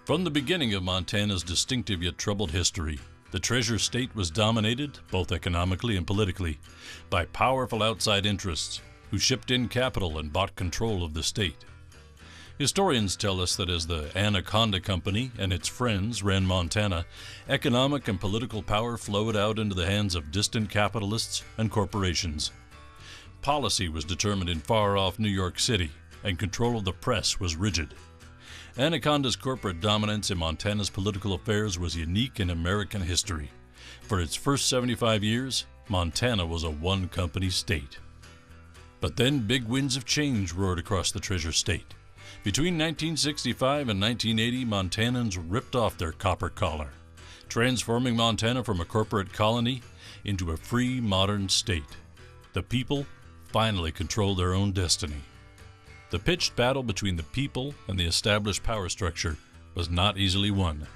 From the beginning of Montana's distinctive yet troubled history, the Treasure State was dominated, both economically and politically, by powerful outside interests who shipped in capital and bought control of the state. Historians tell us that as the Anaconda Company and its friends ran Montana, economic and political power flowed out into the hands of distant capitalists and corporations. Policy was determined in far-off New York City, and control of the press was rigid. Anaconda's corporate dominance in Montana's political affairs was unique in American history. For its first 75 years, Montana was a one-company state. But then big winds of change roared across the Treasure State. Between 1965 and 1980, Montanans ripped off their copper collar, transforming Montana from a corporate colony into a free, modern state. The people finally controlled their own destiny. The pitched battle between the people and the established power structure was not easily won,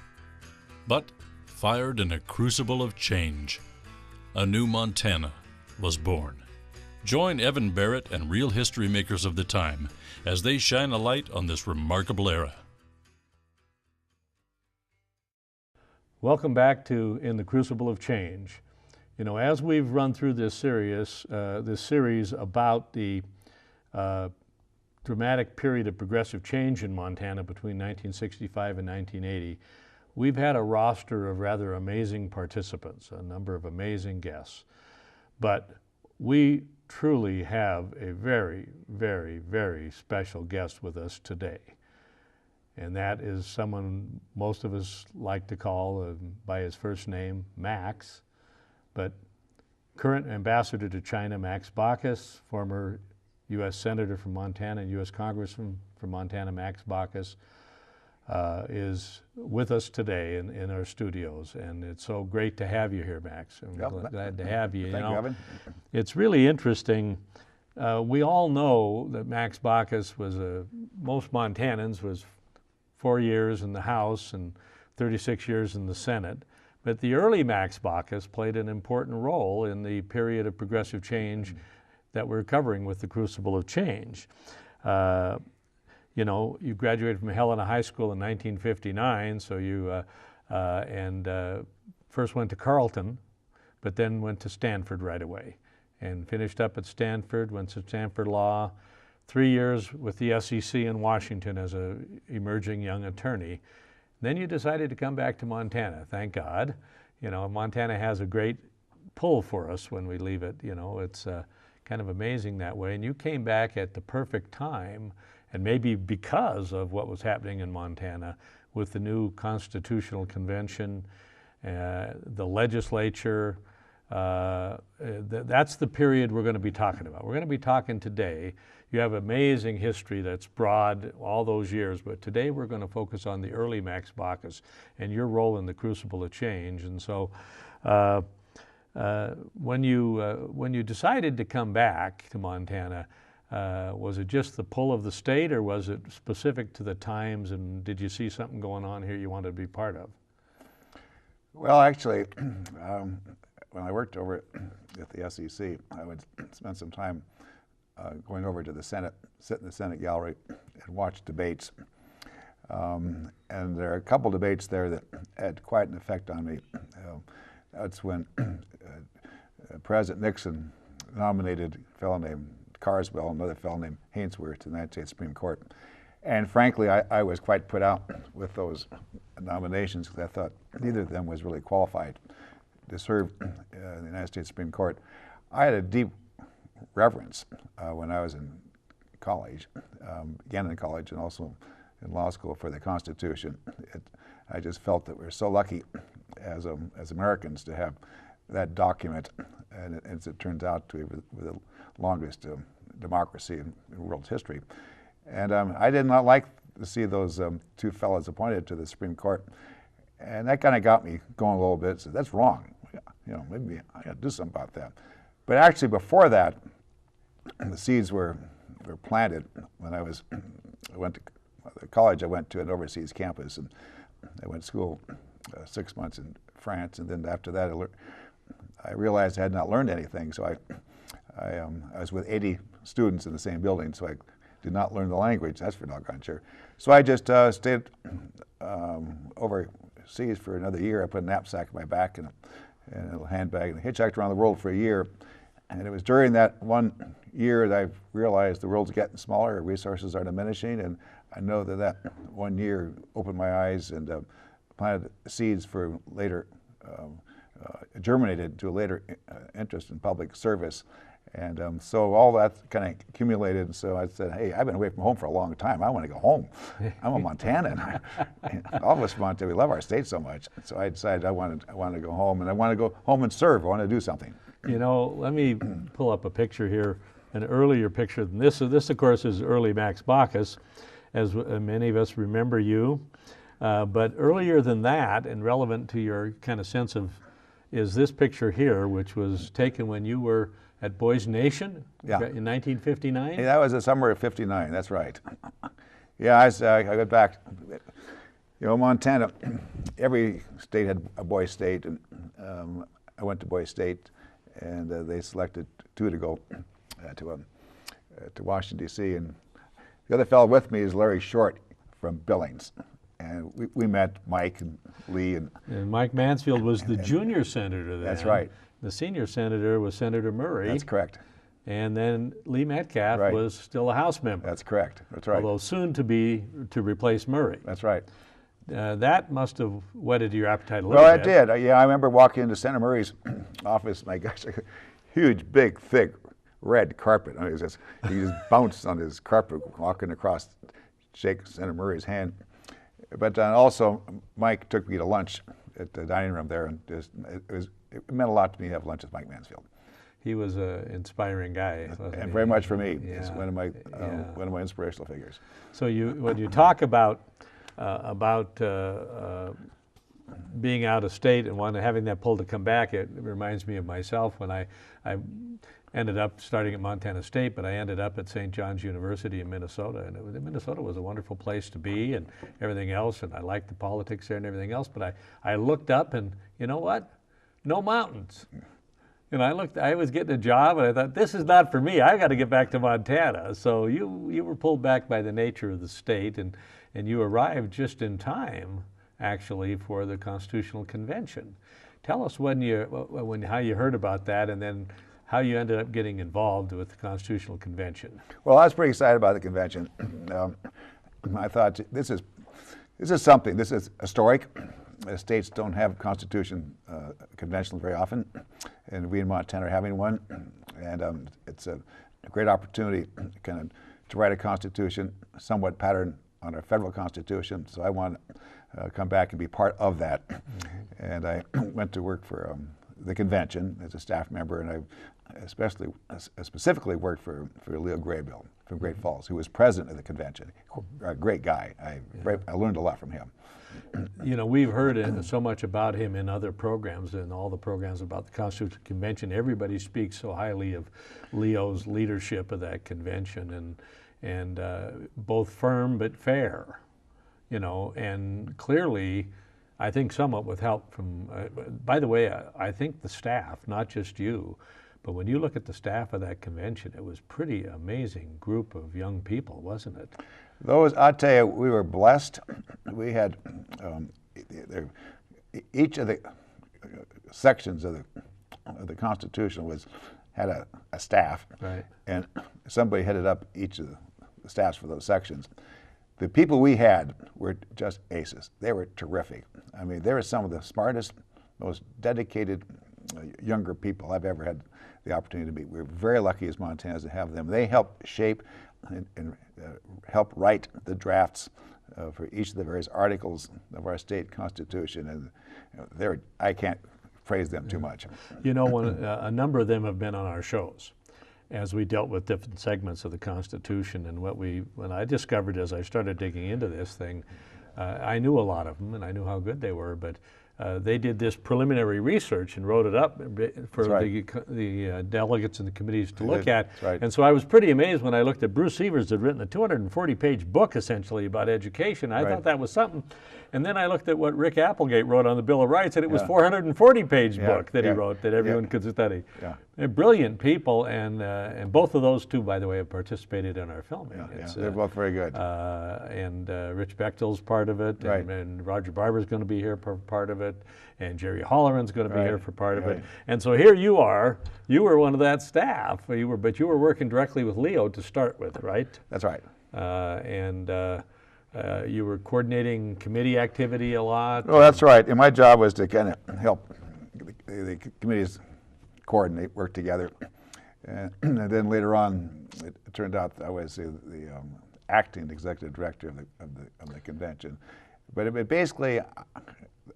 but fired in a crucible of change. A new Montana was born. Join Evan Barrett and real history makers of the time as they shine a light on this remarkable era. Welcome back to In the Crucible of Change. You know, as we've run through this series about the dramatic period of progressive change in Montana between 1965 and 1980, we've had a roster of rather amazing participants, a number of amazing guests. But we truly have a very, very, very special guest with us today. And that is someone most of us like to call by his first name, Max, but current ambassador to China, Max Baucus, former U.S. Senator from Montana and U.S. Congressman from Montana, Max Baucus, is with us today in our studios. And it's so great to have you here, Max. I'm glad to have you. Thank you, Evan. It's really interesting. We all know that Max Baucus was, most Montanans, was 4 years in the House and 36 years in the Senate. But the early Max Baucus played an important role in the period of progressive change that we're covering with the Crucible of Change. You know, you graduated from Helena High School in 1959, so you first went to Carleton, but then went to Stanford right away, and finished up at Stanford, went to Stanford Law, 3 years with the SEC in Washington as an emerging young attorney. Then you decided to come back to Montana, thank God. You know, Montana has a great pull for us when we leave it, you know, it's kind of amazing that way. And you came back at the perfect time, and maybe because of what was happening in Montana with the new Constitutional Convention, the legislature. That's the period we're going to be talking about. We're going to be talking today. You have amazing history that's broad all those years, but today we're going to focus on the early Max Baucus and your role in the Crucible of Change. And so when you decided to come back to Montana, was it just the pull of the state, or was it specific to the times, and did you see something going on here you wanted to be part of? Well, actually, when I worked over at the SEC, I would spend some time going over to the Senate, sit in the Senate gallery and watch debates. And there are a couple debates there that had quite an effect on me. That's when President Nixon nominated a fellow named Carswell, another fellow named Hainsworth to the United States Supreme Court. And frankly, I was quite put out with those nominations because I thought neither of them was really qualified to serve in the United States Supreme Court. I had a deep reverence when I was in college, again in college and also in law school, for the Constitution. I just felt that we're so lucky as Americans to have that document, and as it turns out to be the longest democracy in world history. And I did not like to see those two fellows appointed to the Supreme Court, and that kind of got me going a little bit. So that's wrong. You know, maybe I got to do something about that. But actually, before that, the seeds were planted when I went to the college. I went to an overseas campus, and I went to school 6 months in France, and then after that, I realized I had not learned anything. So I was with 80 students in the same building, so I did not learn the language. That's for doggone sure. So I just stayed overseas for another year. I put a knapsack in my back and a little handbag and hitchhiked around the world for a year. And it was during that 1 year that I realized the world's getting smaller, resources are diminishing, and I know that that 1 year opened my eyes and planted seeds for later, germinated to a later interest in public service. And so all that kind of accumulated, and so I said, hey, I've been away from home for a long time. I want to go home. I'm a Montanan. All of us from Montana, we love our state so much. So I decided I wanted to go home, and I want to go home and serve. I want to do something. You know, let me pull up a picture here, an earlier picture than this. So this, of course, is early Max Baucus, as many of us remember you. But earlier than that, and relevant to your kind of sense of, is this picture here, which was taken when you were at Boys Nation in 1959? Yeah, that was the summer of '59, that's right. Yeah, I got back. You know, Montana, every state had a boys' state, and I went to Boys State, and they selected two to go to Washington, D.C., and the other fellow with me is Larry Short from Billings. And we met Mike and Lee. And Mike Mansfield was the junior senator then. That's right. The senior senator was Senator Murray. That's correct. And then Lee Metcalf was still a House member. That's correct. That's right. Although soon to be to replace Murray. That's right. That must have whetted your appetite a little bit. Well, it did. Yeah, I remember walking into Senator Murray's office. My gosh, a huge, big, thick, red carpet. I mean, he just bounced on his carpet walking across, shake Senator Murray's hand. But also, Mike took me to lunch at the dining room there, and it meant a lot to me to have lunch with Mike Mansfield. He was an inspiring guy, and very much for me. Yeah. He's one of my inspirational figures. So when you talk about being out of state and having that pull to come back, it reminds me of myself when I ended up starting at Montana State, but I ended up at St. John's University in Minnesota, and Minnesota was a wonderful place to be and everything else, and I liked the politics there and everything else, but I looked up and, you know what? No mountains. And I was getting a job, and I thought, this is not for me. I got to get back to Montana. So you were pulled back by the nature of the state, and you arrived just in time, actually, for the Constitutional Convention. Tell us how you heard about that, and then how you ended up getting involved with the Constitutional Convention. Well, I was pretty excited about the convention. I thought this is something. This is historic. States don't have constitution conventions very often, and we in Montana are having one. And it's a great opportunity, to write a constitution somewhat patterned on our federal constitution. So I want to come back and be part of that. And I went to work for the convention as a staff member, and I specifically worked for Leo Graybill from Great Falls, who was president of the convention. A great guy. I learned a lot from him. You know, we've heard so much about him in other programs, and all the programs about the Constitutional Convention. Everybody speaks so highly of Leo's leadership of that convention, and both firm but fair, you know, and clearly, I think somewhat with help from, by the way, I think the staff, not just you, but when you look at the staff of that convention, it was pretty amazing group of young people, wasn't it? I'll tell you, we were blessed. We had, each of the sections of the Constitution had a staff, right, and somebody headed up each of the staffs for those sections. The people we had were just aces. They were terrific. I mean, they were some of the smartest, most dedicated younger people I've ever had the opportunity to meet. We're very lucky as Montanans to have them. They help shape and help write the drafts for each of the various articles of our state constitution, and I can't praise them too much. You know, a number of them have been on our shows as we dealt with different segments of the Constitution, and when I discovered as I started digging into this thing, I knew a lot of them and I knew how good they were, but they did this preliminary research and wrote it up for That's the delegates and the committees to look at. That's right. And so I was pretty amazed when I looked at Bruce Evers had written a 240-page book essentially about education. I thought that was something. And then I looked at what Rick Applegate wrote on the Bill of Rights, and it was a 440-page book that he wrote that everyone could study. They're brilliant people, and both of those two, by the way, have participated in our filming. They're both very good. And Rich Bechtel's part of it, and Roger Barber's going to be here for part of it, and Jerry Holleran's going to be here for part of it. And so here you are. You were one of that staff. But you were working directly with Leo to start with, right? That's right. You were coordinating committee activity a lot. Oh, that's right. And my job was to kind of help the committees coordinate, work together. And then later on, it turned out I was the acting executive director of the convention. But basically,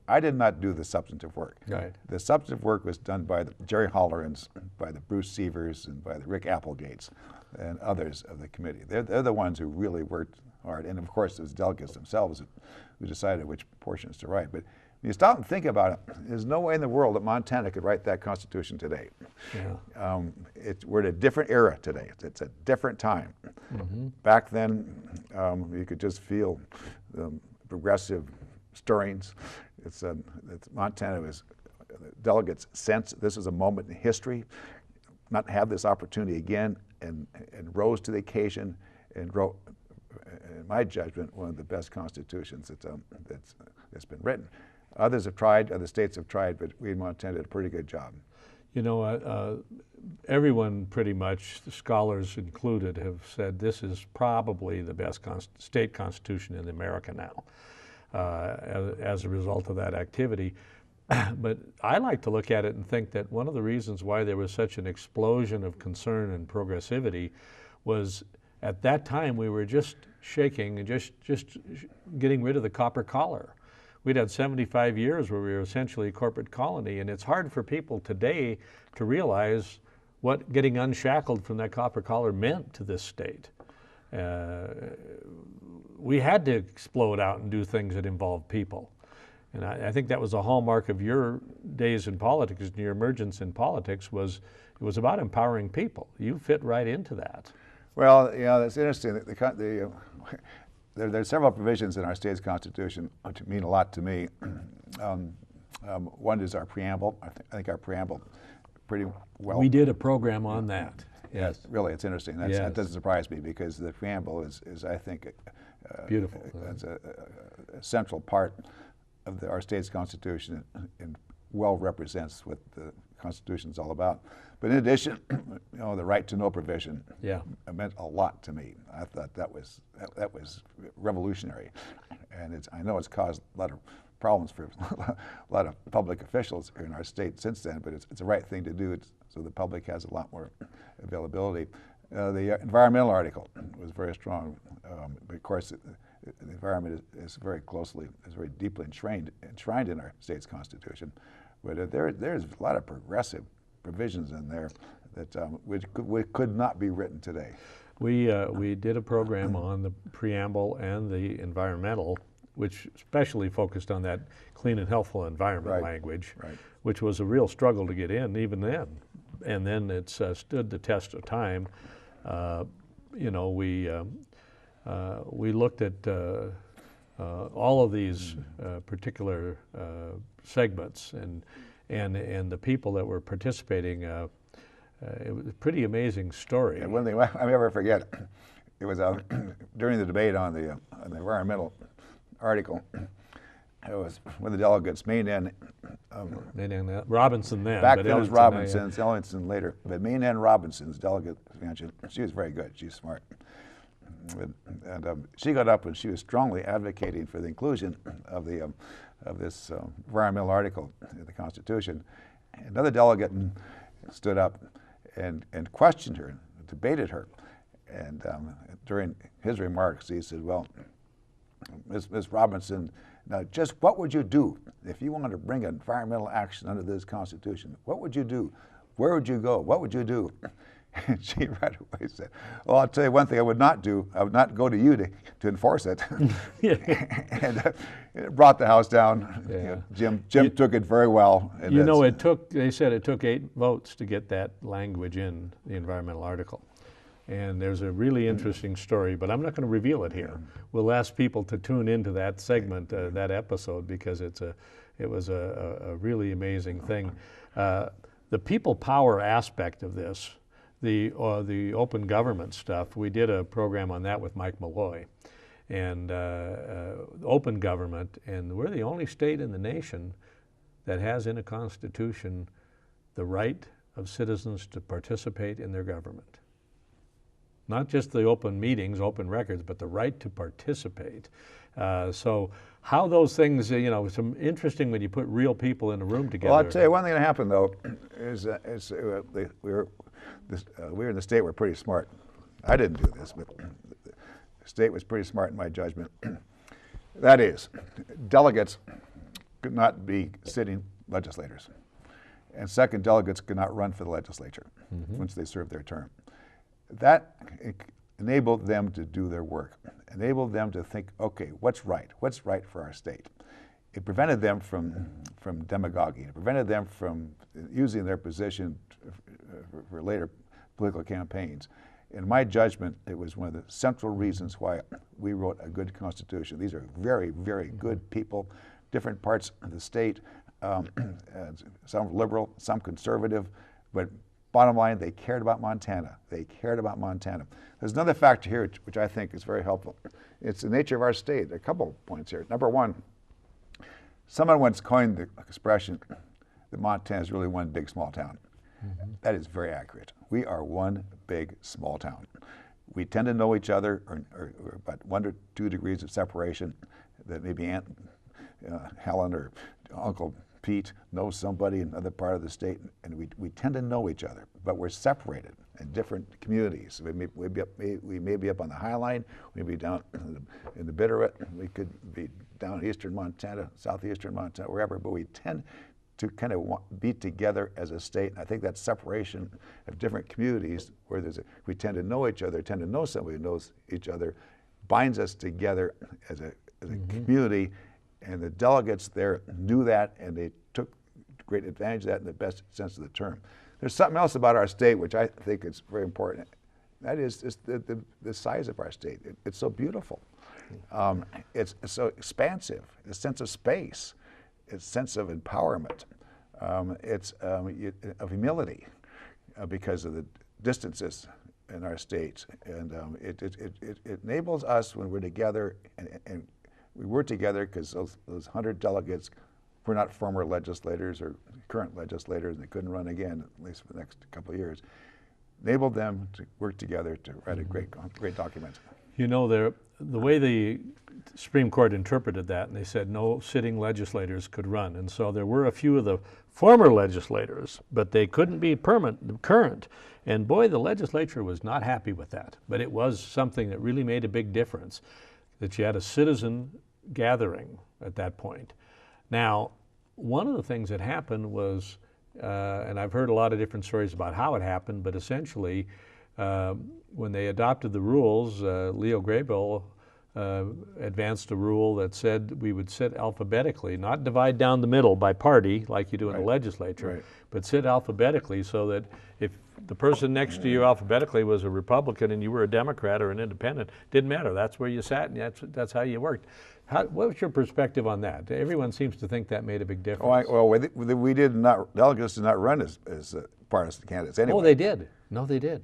I did not do the substantive work. Right. The substantive work was done by the Jerry Hollerans, by the Bruce Evers, and by the Rick Applegates, and others of the committee. They're the ones who really worked hard. And of course, it was delegates themselves who decided which portions to write. But when you stop and think about it, there's no way in the world that Montana could write that Constitution today. We're in a different era today. It's a different time. Back then, you could just feel the progressive stirrings. Montana was delegates sense this is a moment in history, not have this opportunity again, and rose to the occasion and wrote, in my judgment, one of the best constitutions that's been written. Others have tried, other states have tried, but we in Montana did a pretty good job. You know, everyone pretty much, the scholars included, have said this is probably the best state constitution in America now as a result of that activity. But I like to look at it and think that one of the reasons why there was such an explosion of concern and progressivity was at that time we were just shaking and just getting rid of the copper collar. We'd had 75 years where we were essentially a corporate colony, and it's hard for people today to realize what getting unshackled from that copper collar meant to this state. We had to explode out and do things that involved people. And I think that was a hallmark of your days in politics and your emergence in politics it was about empowering people. You fit right into that. Well, you know, that's interesting. There are several provisions in our state's constitution which mean a lot to me. One is our preamble. I think our preamble pretty well. We did a program on that. Yes. Really, it's interesting. That doesn't surprise me because the preamble is I think, beautiful. It's a central part of our state's constitution and well represents what the Constitution is all about. But in addition, you know, the right to know provision meant a lot to me. I thought that was revolutionary, and I know it's caused a lot of problems for a lot of public officials in our state since then. But it's the right thing to do, so the public has a lot more availability. The environmental article was very strong. But of course, the environment is very deeply enshrined in our state's constitution. But there's a lot of progressive provisions in there that which could not be written today. We did a program on the preamble and the environmental, which especially focused on that clean and healthful environment language, which was a real struggle to get in even then. And then it's stood the test of time. You know, we looked at all of these particular segments and the people that were participating. It was a pretty amazing story. And one thing I'll never forget, it was during the debate on the environmental article. It was one of the delegates, Robinson then. Back then it was Robinson, Ellingson later. But Maine Ann Robinson's delegate, she was very good. She's smart. And she got up and she was strongly advocating for the inclusion of this environmental article in the Constitution. Another delegate stood up and questioned her, debated her. And during his remarks, he said, well, Ms. Robinson, now just what would you do if you wanted to bring environmental action under this Constitution? What would you do? Where would you go? What would you do? And she right away said, well, I'll tell you one thing I would not do. I would not go to you to enforce it. And it brought the House down. Yeah. You know, Jim took it very well. And you know, they said it took 8 votes to get that language in the environmental article. And there's a really interesting story, but I'm not going to reveal it here. We'll ask people to tune into that segment, that episode, because it was a really amazing thing. The people power aspect of this, the open government stuff, we did a program on that with Mike Malloy. And open government, and we're the only state in the nation that has in a constitution the right of citizens to participate in their government. Not just the open meetings, open records, but the right to participate. So how those things, you know, it's interesting when you put real people in a room together. Well, I'll tell you one thing that happened, though, is we were in the state were pretty smart. I didn't do this, but the state was pretty smart in my judgment. That is, delegates could not be sitting legislators. And second, delegates could not run for the legislature once they served their term. That enabled them to do their work, enabled them to think, okay, what's right for our state? It prevented them from demagoguing. It prevented them from using their position for later political campaigns. In my judgment, it was one of the central reasons why we wrote a good Constitution. These are very, very good people, different parts of the state, some liberal, some conservative, but bottom line, they cared about Montana. They cared about Montana. There's another factor here which I think is very helpful. It's the nature of our state. There are a couple of points here. Number one, someone once coined the expression that Montana is really one big small town. That is very accurate. We are one big small town. We tend to know each other, or about 1 to 2 degrees of separation. That maybe Aunt Helen or Uncle Pete knows somebody in another part of the state, and we tend to know each other, but we're separated in different communities. We may be up on the High Line, we may be down in the Bitterroot, we could be down in eastern Montana, southeastern Montana, wherever, but we tend to kind of be together as a state. And I think that separation of different communities where we tend to know each other, tend to know somebody who knows each other, binds us together as a community. And the delegates there knew that, and they took great advantage of that in the best sense of the term. There's something else about our state which I think is very important. That is the size of our state. It's so beautiful. It's so expansive. A sense of space. It's a sense of empowerment. It's of humility because of the distances in our state. And it enables us when we're together, and we were together because those 100 delegates were not former legislators or current legislators, and they couldn't run again, at least for the next couple of years. Enabled them to work together to write a great document. You know, the way the Supreme Court interpreted that, and they said no sitting legislators could run. And so there were a few of the former legislators, but they couldn't be current. And boy, the legislature was not happy with that. But it was something that really made a big difference, that you had a citizen gathering at that point. Now, one of the things that happened was, and I've heard a lot of different stories about how it happened, but essentially, when they adopted the rules, Leo Graybill advanced a rule that said we would sit alphabetically, not divide down the middle by party like you do in the legislature, but sit alphabetically so that if the person next to you alphabetically was a Republican and you were a Democrat or an independent, didn't matter. That's where you sat, and that's how you worked. What was your perspective on that? Everyone seems to think that made a big difference. Delegates did not run as partisan candidates anyway. Oh, they did. No, they did.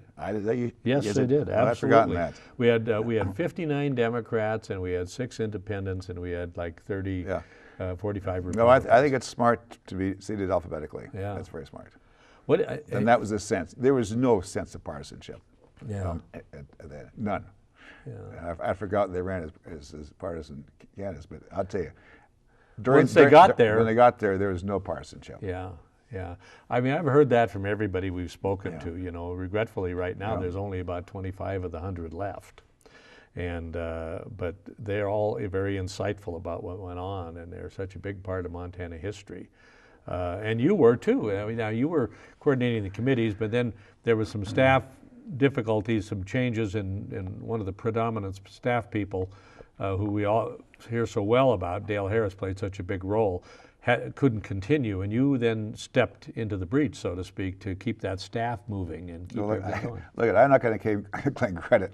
Yes, they did. Absolutely. I've forgotten that. We had 59 Democrats, and we had 6 independents, and we had like 45 Republicans. No, I think it's smart to be seated alphabetically. Yeah. That's very smart. And that was the sense. There was no sense of partisanship. Yeah. None. Yeah. I forgot they ran as partisan candidates, but I'll tell you, when they got there, there was no partisanship. Yeah, yeah. I mean, I've heard that from everybody we've spoken to. You know, regretfully, right now there's only about 25 of the 100 left, and but they're all very insightful about what went on, and they're such a big part of Montana history. And you were too. I mean, now you were coordinating the committees, but then there was some staff difficulties, some changes in one of the predominant staff people who we all hear so well about, Dale Harris played such a big role, couldn't continue, and you then stepped into the breach, so to speak, to keep that staff moving and keep everything going. Look, I'm not going to claim credit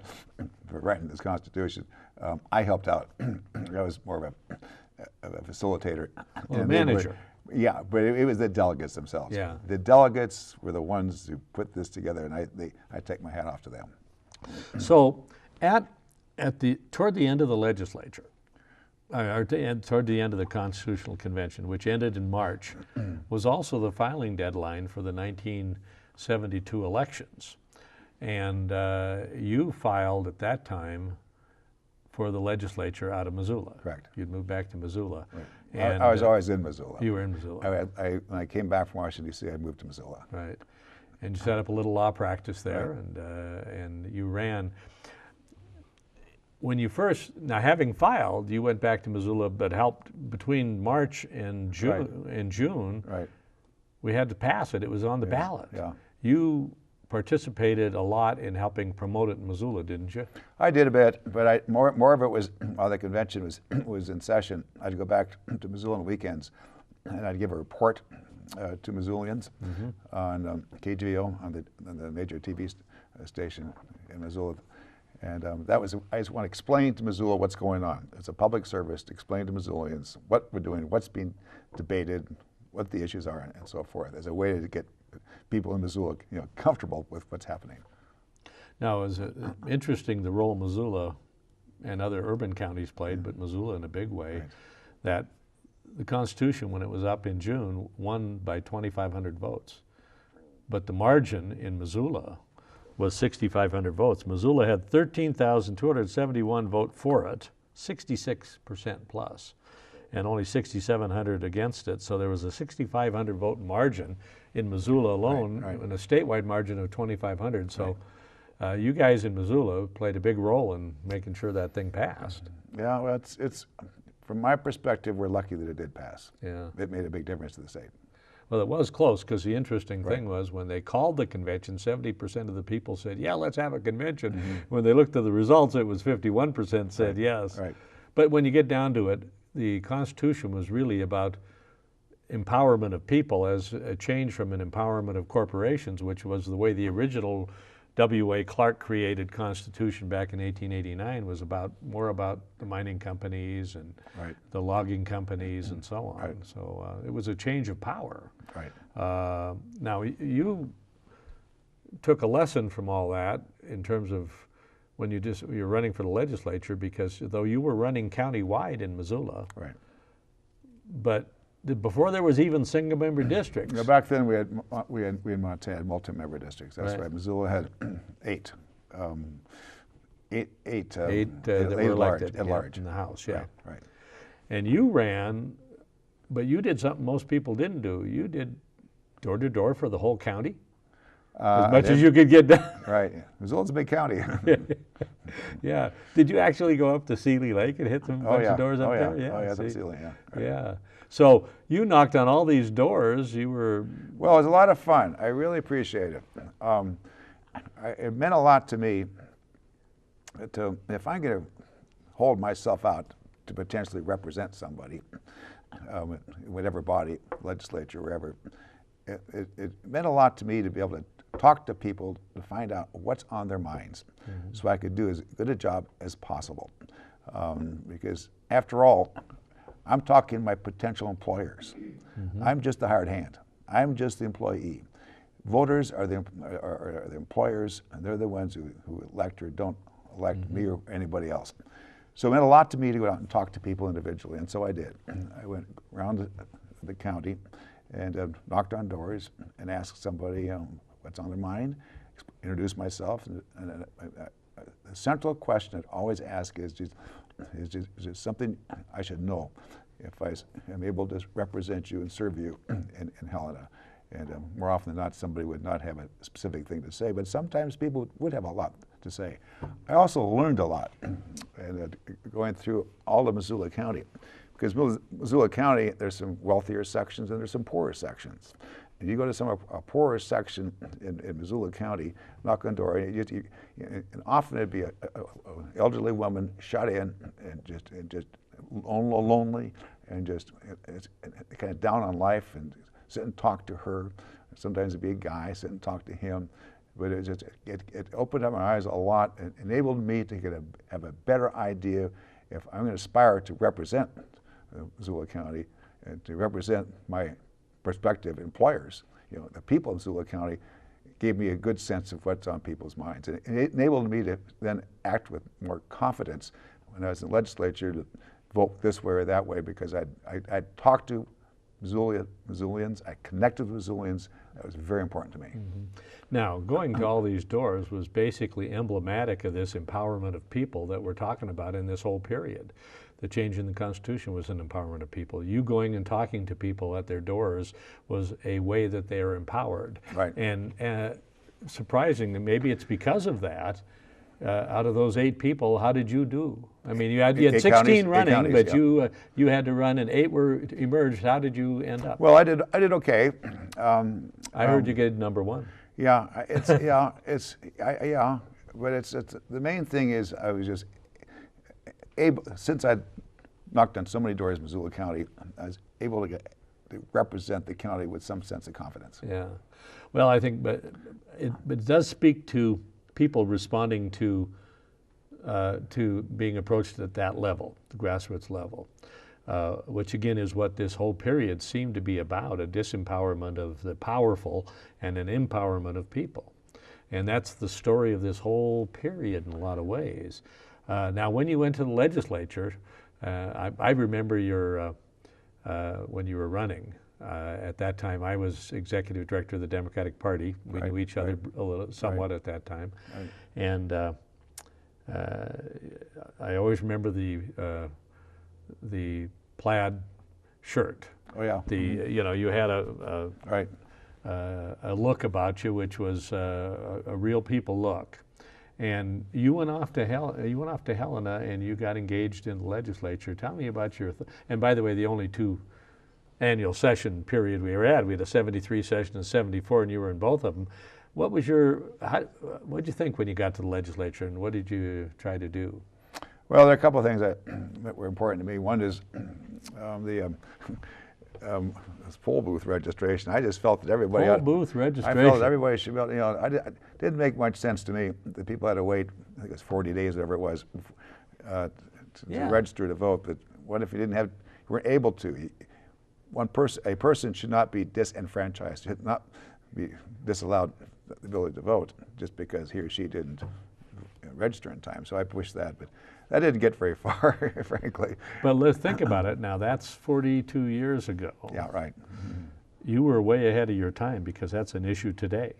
for writing this Constitution. I helped out. I was more of a facilitator. Well, a manager. Yeah, but it was the delegates themselves. Yeah. The delegates were the ones who put this together, and I take my hat off to them. So toward the end of the legislature, toward the end of the Constitutional Convention, which ended in March, was also the filing deadline for the 1972 elections. And you filed at that time for the legislature out of Missoula. Correct. You'd moved back to Missoula. Right. And I was always in Missoula. You were in Missoula. When I came back from Washington, D.C., I moved to Missoula. Right. And you set up a little law practice there, right. And you ran. When you first, now having filed, you went back to Missoula, but helped between March and June. Right. In June, right. We had to pass it. It was on the ballot. Yeah. You participated a lot in helping promote it in Missoula, didn't you? I did a bit, but more of it was while the convention was in session. I'd go back to Missoula on weekends, and I'd give a report to Missoulians on KGO, on the major TV station in Missoula. And I just want to explain to Missoula what's going on. It's a public service to explain to Missoulians what we're doing, what's being debated, what the issues are, and so forth, as a way to get people in Missoula, comfortable with what's happening. Now, it was interesting the role Missoula and other urban counties played, but Missoula in a big way, right. That the Constitution, when it was up in June, won by 2,500 votes. But the margin in Missoula was 6,500 votes. Missoula had 13,271 vote for it, 66% plus, and only 6,700 against it. So there was a 6,500 vote margin in Missoula alone, right. and a statewide margin of 2,500. So you guys in Missoula played a big role in making sure that thing passed. Yeah, well, it's from my perspective, we're lucky that it did pass. Yeah. It made a big difference to the state. Well, it was close, because the interesting thing was when they called the convention, 70% of the people said, yeah, let's have a convention. When they looked at the results, it was 51% said yes. Right. But when you get down to it, the Constitution was really about empowerment of people, as a change from an empowerment of corporations, which was the way the original W.A. Clark created Constitution back in 1889 was more about the mining companies and right. the logging companies and so on. Right. So it was a change of power. Right. Now, you took a lesson from all that in terms of when you're running for the legislature, because though you were running county-wide in Missoula, right. but before there was even single-member districts. Back then we in Montana had multi-member districts. That's right. Missoula had eight that were elected at large in the House. Yeah. Right. And you ran, but you did something most people didn't do. You did door-to-door for the whole county, as much as you could get done. Right. Missoula's a big county. Yeah. Did you actually go up to Seeley Lake and hit some bunch of doors up there? Yeah. Oh yeah, that's Seeley. Yeah. Right. Yeah. So you knocked on all these doors. You were. Well, it was a lot of fun. I really appreciate it. It meant a lot to me if I'm going to hold myself out to potentially represent somebody, whatever body, legislature, wherever. It meant a lot to me to be able to talk to people to find out what's on their minds, so I could do as good a job as possible. Because after all, I'm talking to my potential employers. I'm just the hired hand. I'm just the employee. Voters are the employers, and they're the ones who elect or don't elect me or anybody else. So it meant a lot to me to go out and talk to people individually, and so I did. I went around the county and knocked on doors and asked somebody what's on their mind, introduced myself. And the central question I'd always ask is there something I should know if I am able to represent you and serve you in Helena? And more often than not, somebody would not have a specific thing to say, but sometimes people would have a lot to say. I also learned a lot and going through all of Missoula County, because Missoula County, there's some wealthier sections and there's some poorer sections. And you go to some a poorer section in Missoula County, knock on the door, and often it'd be an elderly woman shut in and just lonely and just kind of down on life, and sit and talk to her. Sometimes it'd be a guy, sit and talk to him. But it opened up my eyes a lot and enabled me to have a better idea if I'm going to aspire to represent Missoula County and to represent my prospective employers. You know, the people of Missoula County gave me a good sense of what's on people's minds. And it enabled me to then act with more confidence when I was in the legislature to vote this way or that way, because I'd talked to Missoulians, I connected with Missoulians. That was very important to me. Mm-hmm. Now, going to all these doors was basically emblematic of this empowerment of people that we're talking about in this whole period. The change in the Constitution was an empowerment of people. You going and talking to people at their doors was a way that they are empowered. Right. And surprisingly, maybe it's because of that, out of those 8 people, how did you do? I mean, you had 16 counties, running, counties, but yeah. you had to run, and 8 were emerged. How did you end up? Well, I did okay. I heard you get number 1. Yeah, but it's the main thing is I was just able, since I'd knocked on so many doors in Missoula County, I was able to represent the county with some sense of confidence. Yeah, well, I think, but it does speak to people responding to being approached at that level, the grassroots level, which again is what this whole period seemed to be about, a disempowerment of the powerful and an empowerment of people. And that's the story of this whole period in a lot of ways. Now, when you went to the legislature, I remember your, when you were running. At that time, I was executive director of the Democratic Party. We knew each other a little, somewhat at that time. Right. And I always remember the plaid shirt. Oh yeah. You had a look about you which was a real people look. And you went off to Helena and you got engaged in the legislature. Tell me about your and by the way, the only 2 annual session period we were at, we had a 73 session and 74, and you were in both of them. What was what did you think when you got to the legislature, and what did you try to do? Well, there are a couple of things that were important to me. One is this poll booth registration. I just felt that everybody booth registration. I felt that everybody should be able to, it didn't make much sense to me that people had to wait, I think it was 40 days, whatever it was, to register to vote. But what if you weren't able to? A person should not be disenfranchised, should not be disallowed the ability to vote just because he or she didn't register in time. So I pushed that, but that didn't get very far, frankly. But let's think about it now. That's 42 years ago. Yeah, right. Mm-hmm. You were way ahead of your time, because that's an issue today.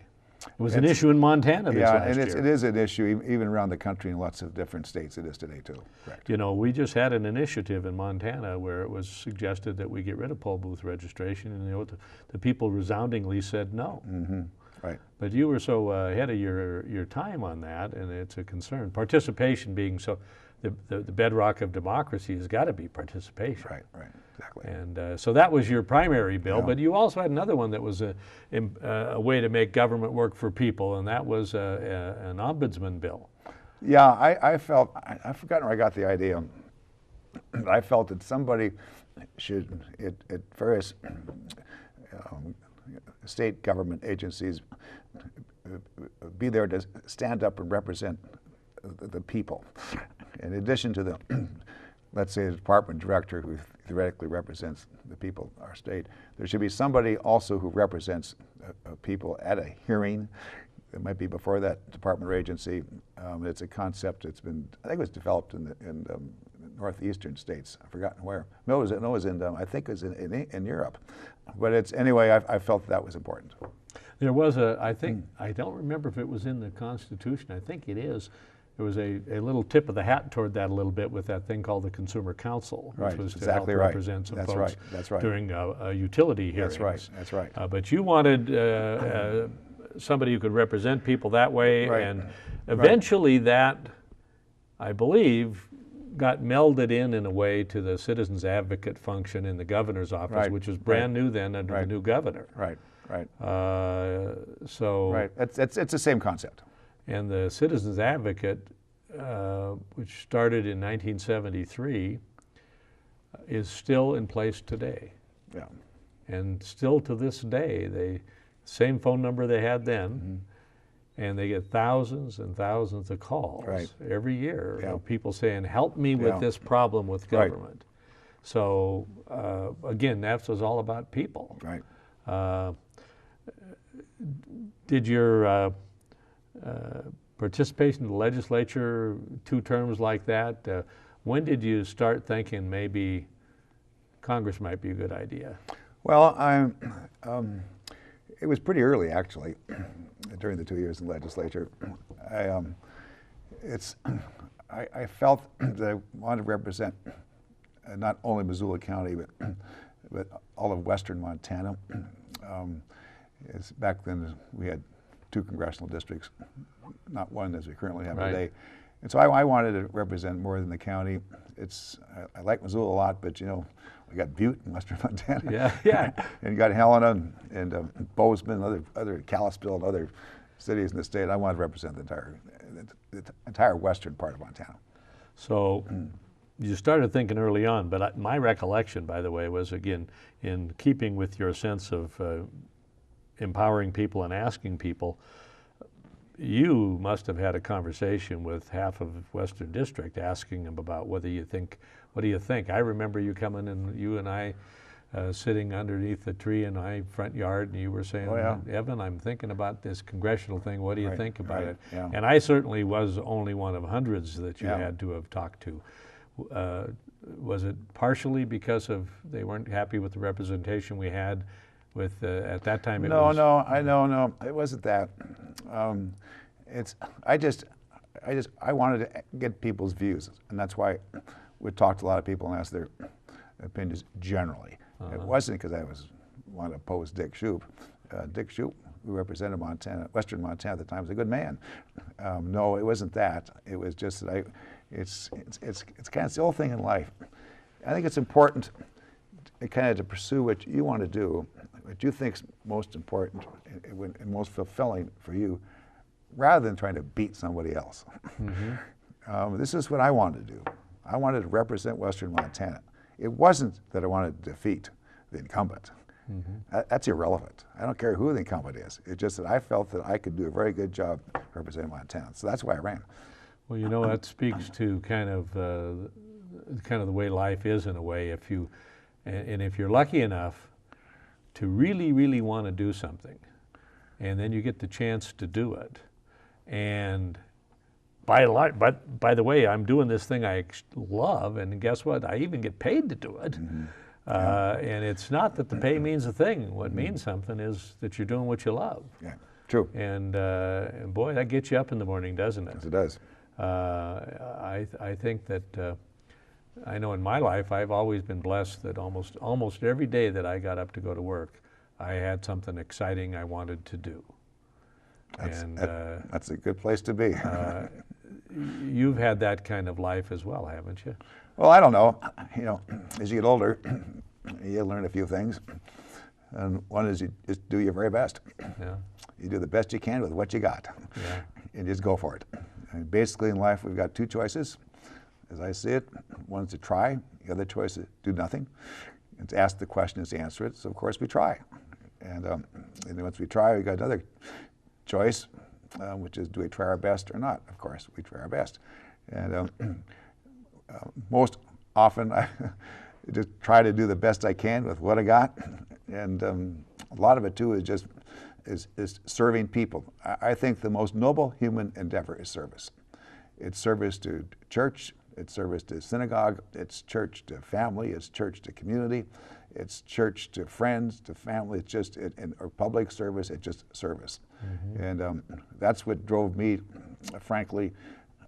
It was an issue in Montana this last year. Yeah, and it is an issue even around the country in lots of different states. It is today too. Correct. You know, we just had an initiative in Montana where it was suggested that we get rid of poll booth registration, and the people resoundingly said no. Mm-hmm. Right. But you were so ahead of your time on that, and it's a concern. Participation being so, the bedrock of democracy has got to be participation. Right, exactly. And so that was your primary bill, but you also had another one that was a way to make government work for people, and that was an ombudsman bill. Yeah, I felt, I've forgotten where I got the idea, but I felt that somebody should, at various state government agencies, be there to stand up and represent the people. In addition to the, let's say, the department director who theoretically represents the people of our state, there should be somebody also who represents people at a hearing. It might be before that department or agency. It's a concept that's been, I think it was developed in the northeastern states. I've forgotten where. No, it was in I think it was in Europe. But it's, anyway, I felt that was important. There was I don't remember if it was in the Constitution. I think it is. There was a little tip of the hat toward that a little bit with that thing called the Consumer Council, which was to help represent some folks during a utility hearings. That's right. But you wanted somebody who could represent people that way, and eventually that, I believe, got melded in a way to the citizens advocate function in the governor's office, which was brand new then under the new governor. Right. Right. So Right. It's the same concept. And the Citizens Advocate, which started in 1973, is still in place today. Yeah. And still to this day, same phone number they had then, and they get thousands and thousands of calls every year of people saying, help me with this problem with government. So again, that was all about people. Right. Did your participation in the legislature, 2 terms like that, when did you start thinking maybe Congress might be a good idea? Well, it was pretty early, actually, during the 2 years in the legislature. I felt that I wanted to represent not only Missoula County, but all of western Montana. Back then, we had 2 congressional districts, not one as we currently have today. And so I wanted to represent more than the county. I like Missoula a lot, but you know, we got Butte in western Montana. Yeah. And you got Helena and Bozeman, other Kalispell, and other cities in the state. I wanted to represent the entire western part of Montana. So you started thinking early on, but my recollection, by the way, was again in keeping with your sense of empowering people and asking people. You must have had a conversation with half of Western District asking them about what do you think? I remember you coming and you and I sitting underneath the tree in my front yard, and you were saying, Evan, I'm thinking about this congressional thing. What do you think about it? Yeah. And I certainly was only one of hundreds that you had to have talked to. Was it partially because they weren't happy with the representation we had with, at that time? No, it wasn't that. I wanted to get people's views, and that's why we talked to a lot of people and asked their opinions generally. It wasn't because I wanted to oppose Dick Shoup. Dick Shoup, who represented western Montana at the time, was a good man. No, it wasn't that. It was just that it's kind of the old thing in life. I think it's important to pursue what you want to do, what you think is most important and most fulfilling for you, rather than trying to beat somebody else. This is what I wanted to do. I wanted to represent western Montana. It wasn't that I wanted to defeat the incumbent. That's irrelevant. I don't care who the incumbent is. It's just that I felt that I could do a very good job representing Montana. So that's why I ran. Well, you know, that speaks to kind of the way life is in a way. If you're lucky enough to really, really want to do something, and then you get the chance to do it, and by the way, I'm doing this thing I love, and guess what? I even get paid to do it. And it's not that the pay means a thing. What means something is that you're doing what you love. Yeah, true. And boy, that gets you up in the morning, doesn't it? Yes, it does. I think that I know in my life I've always been blessed that almost every day that I got up to go to work, I had something exciting I wanted to do. That's a good place to be. You've had that kind of life as well, haven't you? Well, I don't know. You know, as you get older, you learn a few things. And one is you just do your very best. Yeah. You do the best you can with what you got. Yeah. And just go for it. And basically in life, we've got 2 choices. As I see it, one is to try. The other choice is do nothing. And to ask the question is to answer it. So of course we try. And then once we try, we got another choice, which is do we try our best or not? Of course, we try our best. And most often I just try to do the best I can with what I got. And a lot of it too is serving people. I think the most noble human endeavor is service. It's service to church, it's service to synagogue, it's church to family, it's church to community, it's church to friends, to family. It's just or public service. It's just service. And that's what drove me, frankly,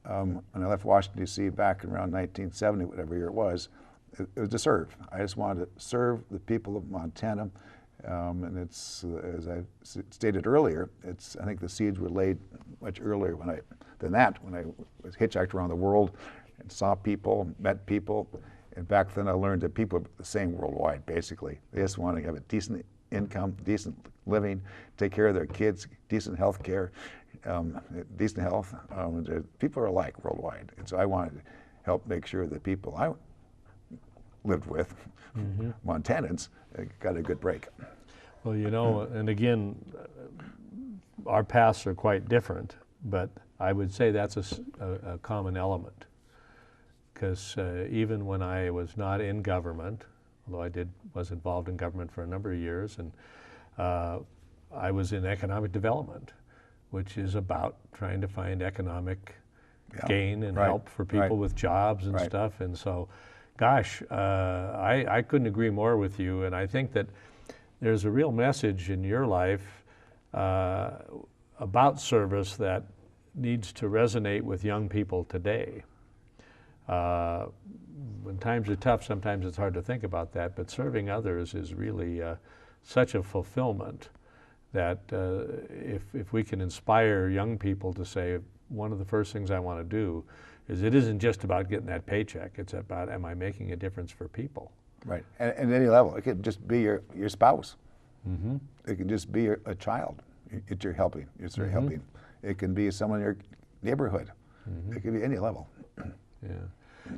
when I left Washington, D.C. back around 1970, whatever year it was to serve. I just wanted to serve the people of Montana. And it's, as I stated earlier, I think the seeds were laid much earlier when I was hitchhiked around the world and saw people, met people. And back then I learned that people are the same worldwide, basically. They just want to have a decent income, decent living, take care of their kids, decent health care, decent health. People are alike worldwide. And so I wanted to help make sure that people I lived with, Montanans, got a good break. Well, you know, and again, our paths are quite different, but I would say that's a common element. Because even when I was not in government, although I was involved in government for a number of years, and I was in economic development, which is about trying to find economic gain and help for people with jobs and stuff. And so, gosh, I couldn't agree more with you. And I think that there's a real message in your life about service that needs to resonate with young people today. When times are tough, sometimes it's hard to think about that, but serving others is really such a fulfillment that if we can inspire young people to say, one of the first things I want to do is it isn't just about getting that paycheck, it's about, am I making a difference for people? Right, and at any level. It could just be your spouse. It could just be a child that you're helping, you're helping. It can be someone in your neighborhood. It could be any level. Yeah,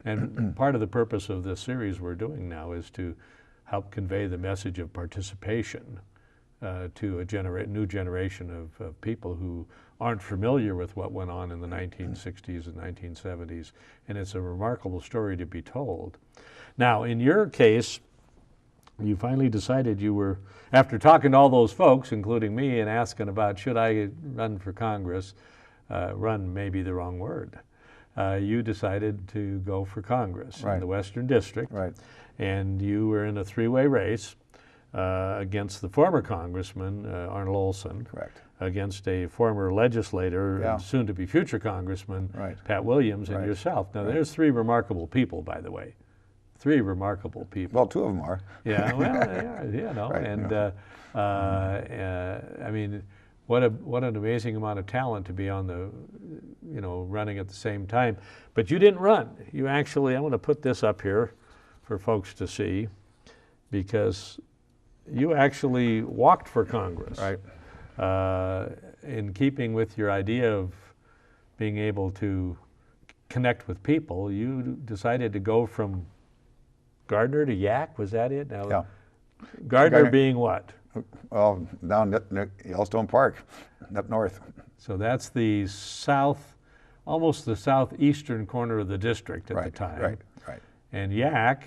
and part of the purpose of this series we're doing now is to help convey the message of participation to a new generation of people who aren't familiar with what went on in the 1960s and 1970s, and it's a remarkable story to be told. Now, in your case, you finally decided you were, after talking to all those folks, including me, and asking about should I run for Congress, run may be the wrong word, you decided to go for Congress in the Western District, and you were in a three-way race against the former Congressman, Arnold Olson, against a former legislator and soon-to-be future Congressman, Pat Williams, and yourself. Now, there's three remarkable people, by the way. Three remarkable people. Well, two of them are. Yeah, well, they are, you know. And I mean, what an amazing amount of talent to be on the, you know, running at the same time. But you didn't run. You actually, I want to put this up here for folks to see, because you actually walked for Congress. In keeping with your idea of being able to connect with people, you decided to go from Gardner to Yak, was that it? Now, Gardner being what? Well, down near Yellowstone Park, up north. So that's the south, almost the southeastern corner of the district at the time. Right. And Yak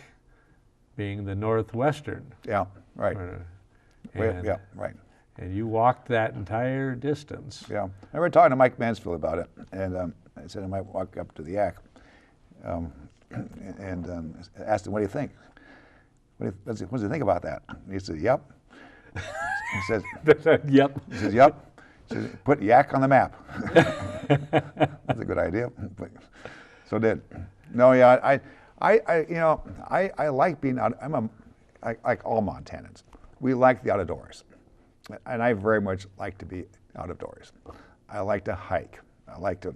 being the northwestern. Corner. And you walked that entire distance. Yeah, I remember talking to Mike Mansfield about it, and I said I might walk up to the Yak, and asked him, "What do you think? What does he think about that?" And he said, "Yep." He says, "Yep." He says, "Yep." He says, "Put Yak on the map." That's a good idea. So did. No, yeah, I like being out. I like all Montanans. We like the out of doors, and I very much like to be out of doors. I like to hike. I like to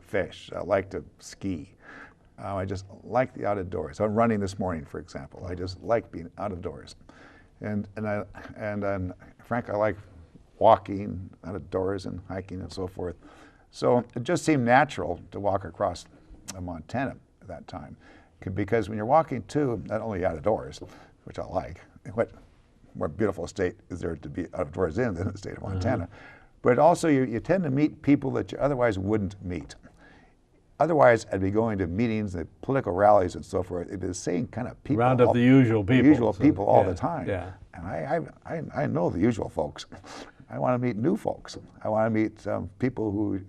fish. I like to ski. I just like the out of doors. I'm running this morning, for example. I just like being out of doors, and frankly, I like walking out of doors and hiking and so forth. So it just seemed natural to walk across Montana at that time, because when you're walking too, not only out of doors, which I like, what more beautiful state is there to be out of doors in than the state of Montana, but also you tend to meet people that you otherwise wouldn't meet. Otherwise, I'd be going to meetings, and political rallies, and so forth. It'd be the same kind of people. Round up the usual people. The usual people all the time. Yeah. And I know the usual folks. I want to meet new folks. I want to meet people who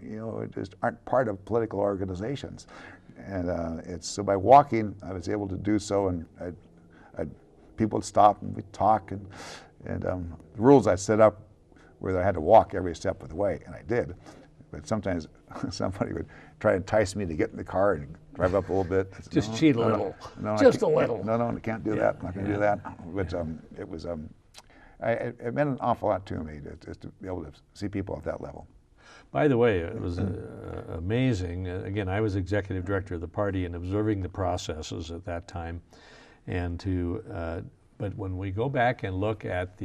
just aren't part of political organizations. And so by walking, I was able to do so, and people would stop and we'd talk, and the rules I set up were that I had to walk every step of the way, and I did. But sometimes somebody would try to entice me to get in the car and drive up a little bit. Said, just cheat a little. Just a little. No, I can't do that. I'm not going to do that. But it was, it meant an awful lot to me just to be able to see people at that level. By the way, it was amazing. Again, I was executive director of the party and observing the processes at that time, and to But when we go back and look at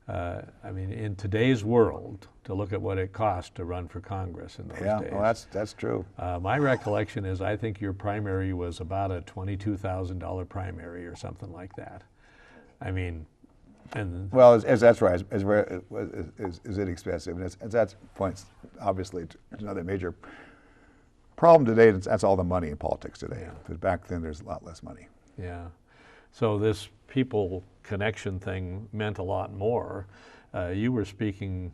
I mean, in today's world, to look at what it cost to run for Congress in those days. Yeah, well, that's true. My recollection is I think your primary was about a $22,000 primary or something like that. I mean, and well, as that's right, is inexpensive, and that's points obviously to another major problem today. That's all the money in politics today. Yeah. Because back then there's a lot less money. yeah. So this people connection thing meant a lot more. You were speaking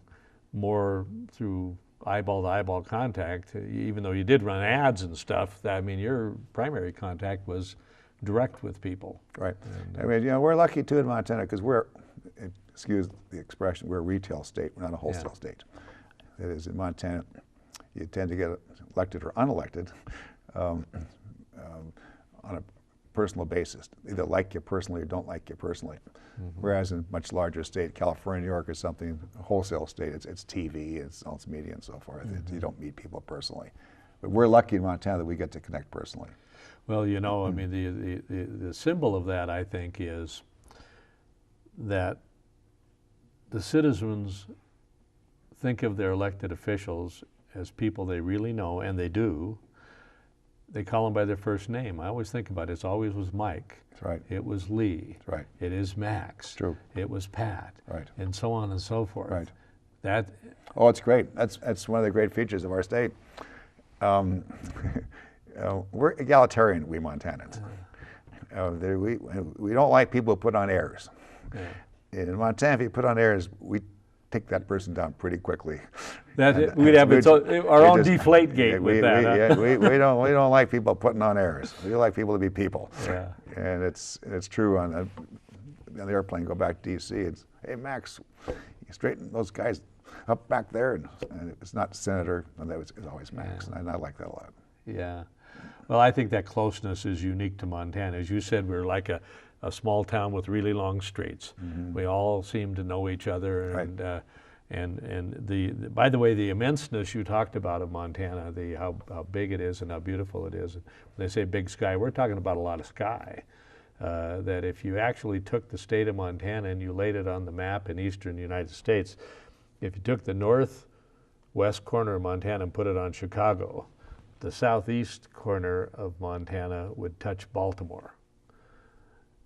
more through eyeball-to-eyeball contact, even though you did run ads and stuff. I mean, your primary contact was direct with people. Right. And, I mean, we're lucky too in Montana because we're, excuse the expression, we're a retail state. We're not a wholesale state. That is, in Montana, you tend to get elected or unelected on a personal basis. Either like you personally or don't like you personally. Whereas in a much larger state, California, New York, or something, a wholesale state, it's TV, it's media and so forth. You don't meet people personally. But we're lucky in Montana that we get to connect personally. well, I mean, the symbol of that, I think, is that the citizens think of their elected officials as people they really know, and they do. They call them by their first name. I always think about it. It always was Mike. That's right. It was Lee. That's right. It is Max. True. It was Pat. Right. And so on and so forth. Right. That. Oh, it's great. That's one of the great features of our state. We're egalitarian, we Montanans. We don't like people who put on airs. Yeah. In Montana, if you put on airs, we take that person down pretty quickly. We'd have our own deflate gate with that. Yeah, we don't like people putting on airs. We like people to be people. Yeah. And it's true on the airplane. Go back to D.C. It's, hey Max, you straighten those guys up back there, and it's not Senator, and it's always Max, and I like that a lot. Yeah. Well, I think that closeness is unique to Montana. As you said, we're like a small town with really long streets. We all seem to know each other, and Right. and by the way, the immenseness you talked about of Montana, how big it is and how beautiful it is. When they say big sky, we're talking about a lot of sky. That if you actually took the state of Montana and you laid it on the map in eastern United States, if you took the northwest corner of Montana and put it on Chicago, the southeast corner of Montana would touch Baltimore.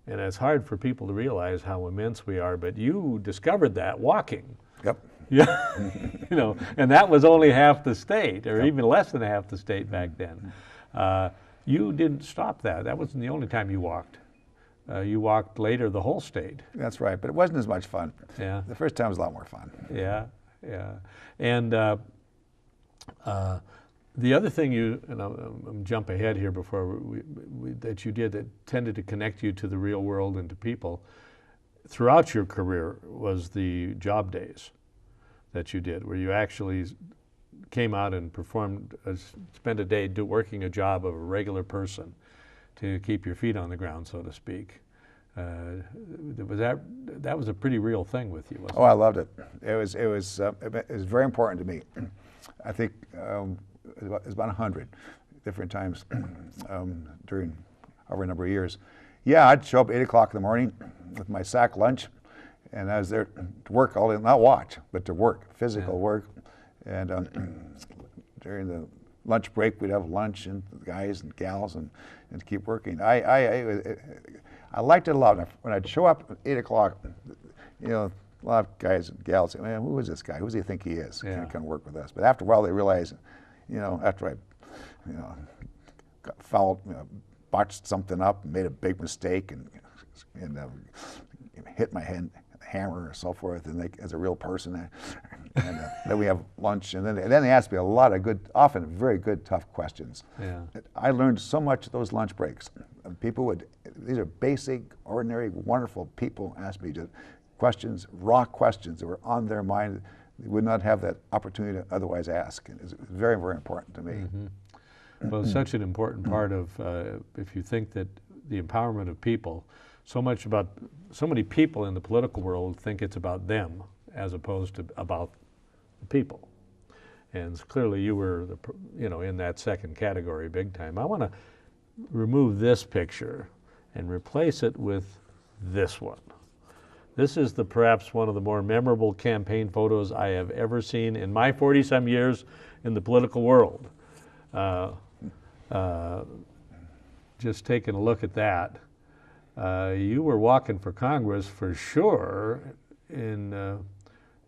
And it's hard for people to realize how immense we are, but you discovered that walking. Yep. Yeah, and that was only half the state, or even less than half the state back then. You didn't stop that. That wasn't the only time you walked. You walked later the whole state. That's right, but it wasn't as much fun. Yeah. The first time was a lot more fun. Yeah, yeah. And the other thing and I'm jump ahead here before that you did that tended to connect you to the real world and to people throughout your career was the job days that you did, where you actually came out and spent a day working a job of a regular person to keep your feet on the ground, so to speak. That was a pretty real thing with you, wasn't it? Oh, I loved it. It was very important to me. I think it was about 100 different times during over a number of years. Yeah, I'd show up at 8 o'clock in the morning with my sack lunch, and I was there to work all day, not watch, but to work, physical work. And during the lunch break, we'd have lunch, and guys and gals, and keep working. I liked it a lot. When I'd show up at 8 o'clock, a lot of guys and gals say, man, who is this guy? Who does he think he is? Yeah. Can come work with us. But after a while, they realize, after I, got fouled, botched something up, made a big mistake, and hit my hammer or so forth, and as a real person, and then we have lunch, and then they ask me a lot of good, often very good, tough questions. Yeah. I learned so much at those lunch breaks. These are basic, ordinary, wonderful people ask me questions, raw questions that were on their mind. They would not have that opportunity to otherwise ask. And it's very, very important to me. Mm-hmm. Well, it's such an important part of, if you think that the empowerment of people, so many people in the political world think it's about them as opposed to about the people. And clearly you were, in that second category big time. I want to remove this picture and replace it with this one. This is perhaps one of the more memorable campaign photos I have ever seen in my 40-some years in the political world. Just taking a look at that. You were walking for Congress for sure in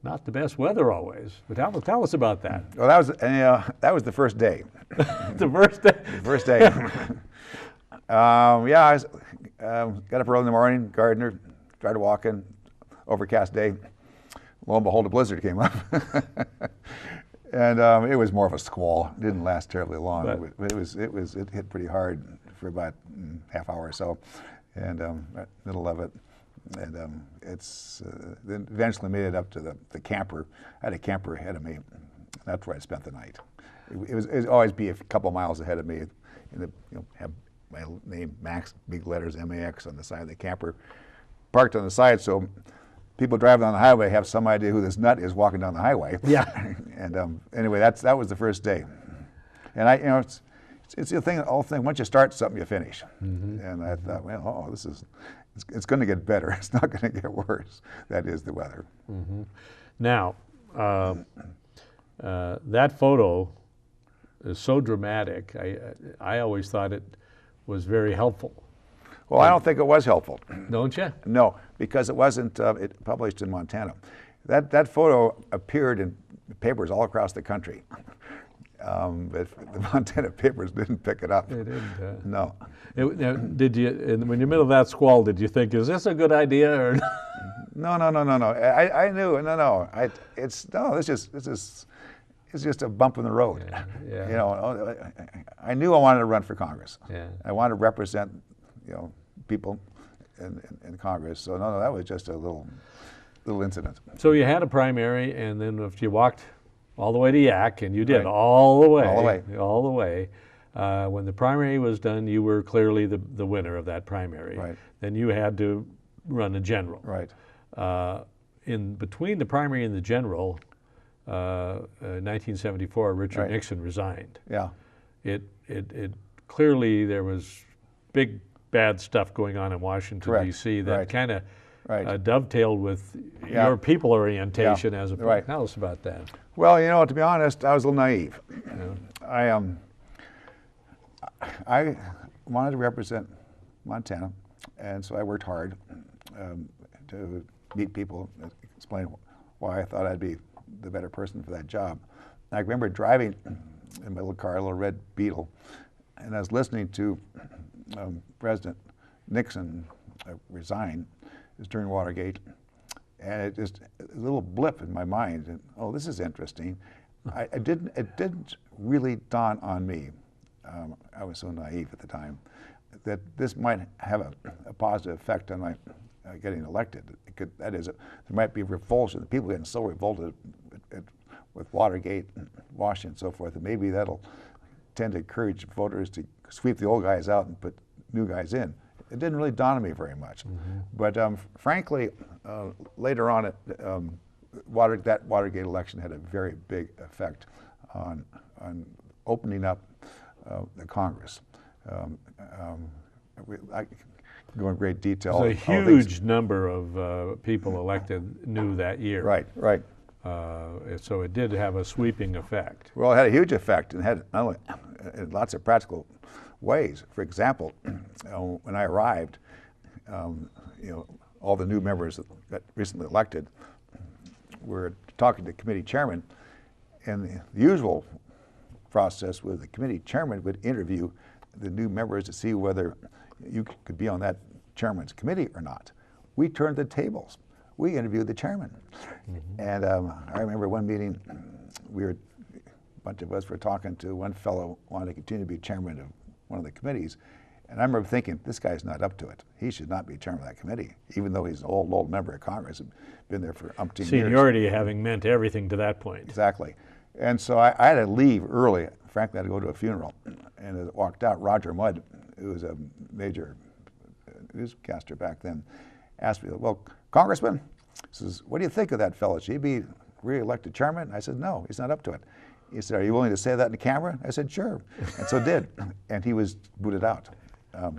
not the best weather always, but tell us about that. Well, that was the first day. The first day? The first day. Yeah, I got up early in the morning, gardener, started walking, overcast day. Lo and behold, a blizzard came up. And it was more of a squall. It didn't last terribly long, but it hit pretty hard for about half hour or so, and middle of it. And then eventually made it up to the camper. I had a camper ahead of me. That's where I spent the night. It was always be a couple miles ahead of me. And have my name, Max, big letters, MAX, on the side of the camper. Parked on the side so people driving on the highway have some idea who this nut is walking down the highway. Yeah. And anyway, that was the first day. And it's the thing, all thing. Once you start something, you finish. Mm-hmm. And I thought, well, it's going to get better. It's not going to get worse. That is the weather. Mm-hmm. Now, that photo is so dramatic. I always thought it was very helpful. Well, I don't think it was helpful. Don't you? No, because it wasn't published in Montana. That photo appeared in papers all across the country. But the Montana papers didn't pick it up. They didn't. No. Did you, when you're in the middle of that squall, did you think, is this a good idea or? No. I knew. It's just a bump in the road. Yeah. I knew I wanted to run for Congress. Yeah. I wanted to represent, people in Congress. So no, that was just a little incident. So you had a primary, and then if you walked all the way to Yak, and you did, Right. all the way. All the way. When the primary was done, you were clearly the winner of that primary. Right. Then you had to run a general. Right. In between the primary and the general, 1974, Richard Right. Nixon resigned. Yeah. It clearly there was big bad stuff going on in Washington, Correct. D.C. that Right. kind of Right. dovetailed with Yeah. your people orientation Yeah. as a Right. Tell us about that. Well, to be honest, I was a little naive. Yeah. I wanted to represent Montana, and so I worked hard to meet people, explain why I thought I'd be the better person for that job. I remember driving in my little car, a little red Beetle, and I was listening to President Nixon resign. It was during Watergate, and it just a little blip in my mind. And, oh, this is interesting. It didn't really dawn on me. I was so naive at the time that this might have a positive effect on my getting elected. That is, there might be revulsion. People getting so revolted with Watergate and Washington and so forth, and maybe that'll tend to encourage voters to sweep the old guys out and put new guys in. It didn't really dawn on me very much. Mm-hmm. But frankly, later on, that Watergate election had a very big effect on opening up the Congress. I can go in great detail. A huge number of people elected new that year. Right. So it did have a sweeping effect. Well, it had a huge effect, and had not only in lots of practical ways. For example, when I arrived, all the new members that recently elected were talking to committee chairman, and the usual process was the committee chairman would interview the new members to see whether you could be on that chairman's committee or not. We turned the tables. We interviewed the chairman. Mm-hmm. And I remember one meeting, a bunch of us were talking to one fellow who wanted to continue to be chairman of one of the committees. And I remember thinking, this guy's not up to it. He should not be chairman of that committee, even though he's an old member of Congress and been there for umpteen years. Seniority having meant everything to that point. Exactly. And so I had to leave early. Frankly, I had to go to a funeral. And as I walked out, Roger Mudd, who was a major newscaster back then, asked me, well, Congressman, says, what do you think of that fellow? Should he be re-elected chairman? I said, no, he's not up to it. He said, are you willing to say that in the camera? I said, sure. And so did. And he was booted out.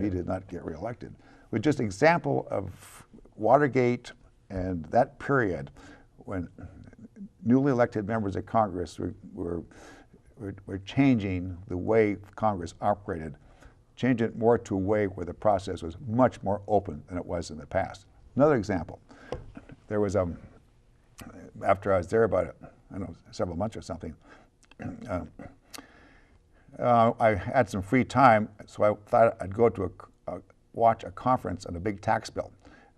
He did not get re-elected. was just an example of Watergate and that period when newly elected members of Congress were changing the way Congress operated, changing it more to a way where the process was much more open than it was in the past. Another example, there was after I was there about, I don't know, several months or something, I had some free time, so I thought I'd go to watch a conference on a big tax bill.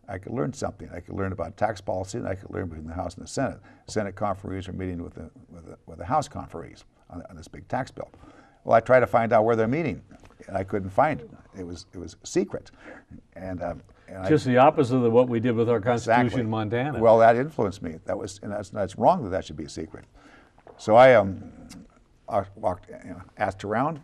I could learn something. I could learn about tax policy, and I could learn between the House and the Senate. Senate conferees are meeting with the House conferees on this big tax bill. Well, I tried to find out where they're meeting, and I couldn't find it. It was secret, and just the opposite of what we did with our Constitution exactly. in Montana. Well, that influenced me. And that's wrong that should be a secret. So I walked, asked around,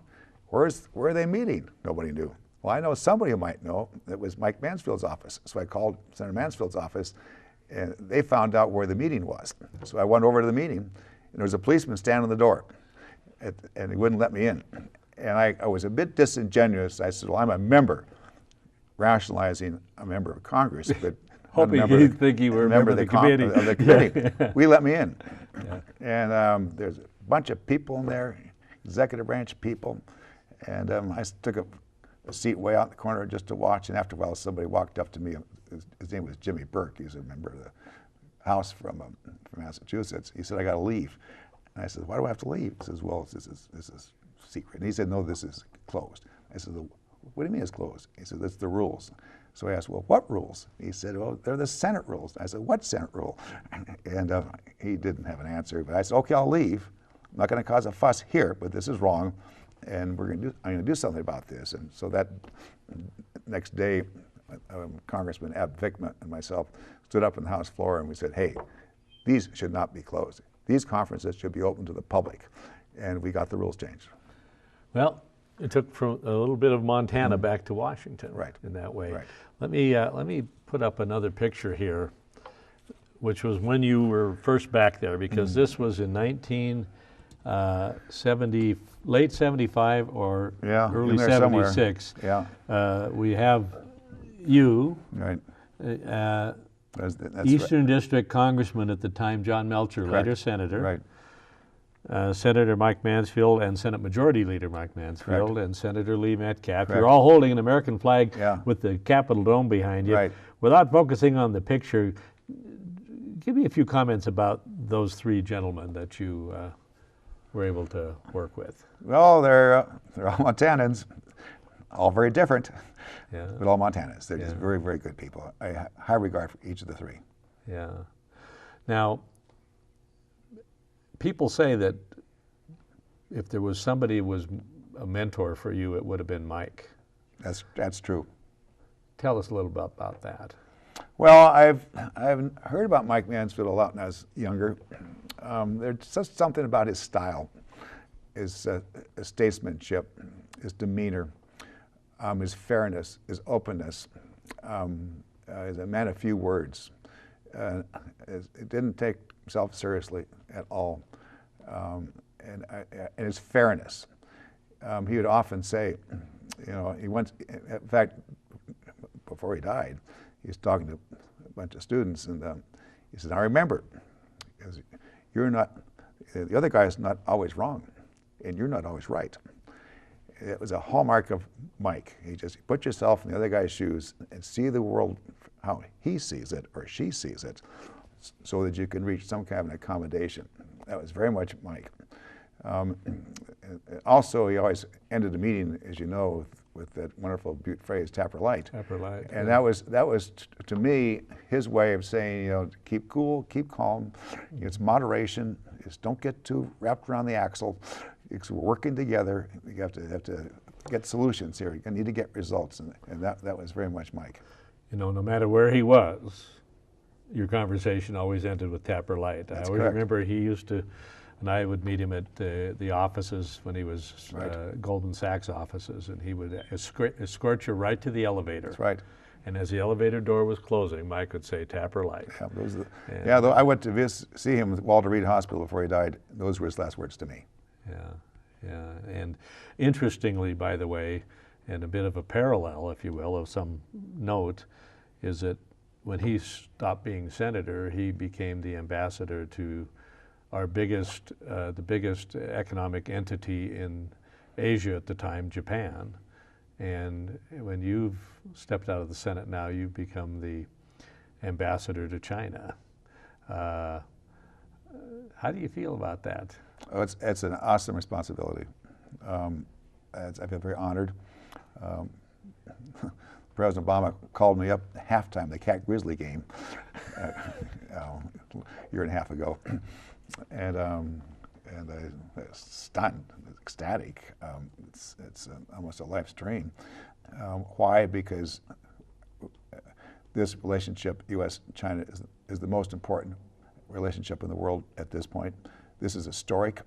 where are they meeting? Nobody knew. Well, I know somebody who might know. It was Mike Mansfield's office. So I called Senator Mansfield's office, and they found out where the meeting was. So I went over to the meeting, and there was a policeman standing on the door, and he wouldn't let me in. And I was a bit disingenuous. I said, well, I'm a member, rationalizing a member of Congress, but hoping he'd think you were a member of the committee. Of the committee. We let me in. Yeah. And there's a bunch of people in there, executive branch people, and I took a seat way out in the corner just to watch, and after a while somebody walked up to me. His name was Jimmy Burke. He was a member of the House from Massachusetts. He said, I got to leave. And I said, why do I have to leave? He says, well, this is secret. And he said, no, this is closed. I said, what do you mean it's closed? He said, that's the rules. So I asked, well, what rules? He said, well, they're the Senate rules. I said, what Senate rule? And he didn't have an answer, but I said, okay, I'll leave. I'm not going to cause a fuss here, but this is wrong, and I'm going to do something about this. And so that next day, Congressman Ab Vickman and myself stood up on the House floor, and we said, hey, these should not be closed. These conferences should be open to the public, and we got the rules changed. Well, it took from a little bit of Montana back to Washington, right, in that way. Right. Let me put up another picture here, which was when you were first back there, because this was in 1970, late 75 or early 76. Yeah. We have you, right. That's Eastern District Congressman at the time, John Melcher, correct. later Senator. Right. Senator Mike Mansfield and Senate Majority Leader Mike Mansfield correct. and Senator Lee Metcalf. Correct. You're all holding an American flag Yeah. with the Capitol Dome behind you. Right. Without focusing on the picture, give me a few comments about those three gentlemen that you were able to work with. Well, they're all Montanans, all very different, Yeah. but all Montanans. They're just very, very good people. I have high regard for each of the three. Yeah. Now, people say that if there was somebody who was a mentor for you, it would have been Mike. That's true. Tell us a little bit about that. Well, I've heard about Mike Mansfield a lot when I was younger. There's just something about his style, his statesmanship, his demeanor, his fairness, his openness. He's a man of few words. It didn't take himself seriously at all, and his fairness. He would often say, he went. In fact, before he died, he was talking to a bunch of students, and he said, "I remember, because you're not. The other guy is not always wrong, and you're not always right." It was a hallmark of Mike. He put yourself in the other guy's shoes and see the world how he sees it or she sees it, so that you can reach some kind of an accommodation. That was very much Mike. Also, he always ended the meeting, as you know, with that wonderful phrase, "Tap her light." Tap her light. And that was to me his way of saying, keep cool, keep calm. It's moderation. Just don't get too wrapped around the axle. We're working together. You have to get solutions here. You need to get results, and that was very much Mike. No matter where he was, your conversation always ended with "Tap her light." That's I always correct. remember he used to, and I would meet him at the offices when he was Right. Goldman Sachs offices, and he would escort you right to the elevator. That's right. And as the elevator door was closing, Mike would say, "Tap her light." Yeah, though I went to see him at Walter Reed Hospital before he died. Those were his last words to me. Yeah. And interestingly, by the way, And a bit of a parallel, if you will, of some note, is that when he stopped being senator, he became the ambassador to our biggest, the biggest economic entity in Asia at the time, Japan. And when you've stepped out of the Senate now, you've become the ambassador to China. How do you feel about that? Oh, it's an awesome responsibility. I feel very honored. President Obama called me up at halftime of the Cat Grizzly game a year and a half ago, and I was stunned, ecstatic. It's almost a life's dream. Why? Because this relationship, U.S.-China, is the most important relationship in the world at this point. This is historic,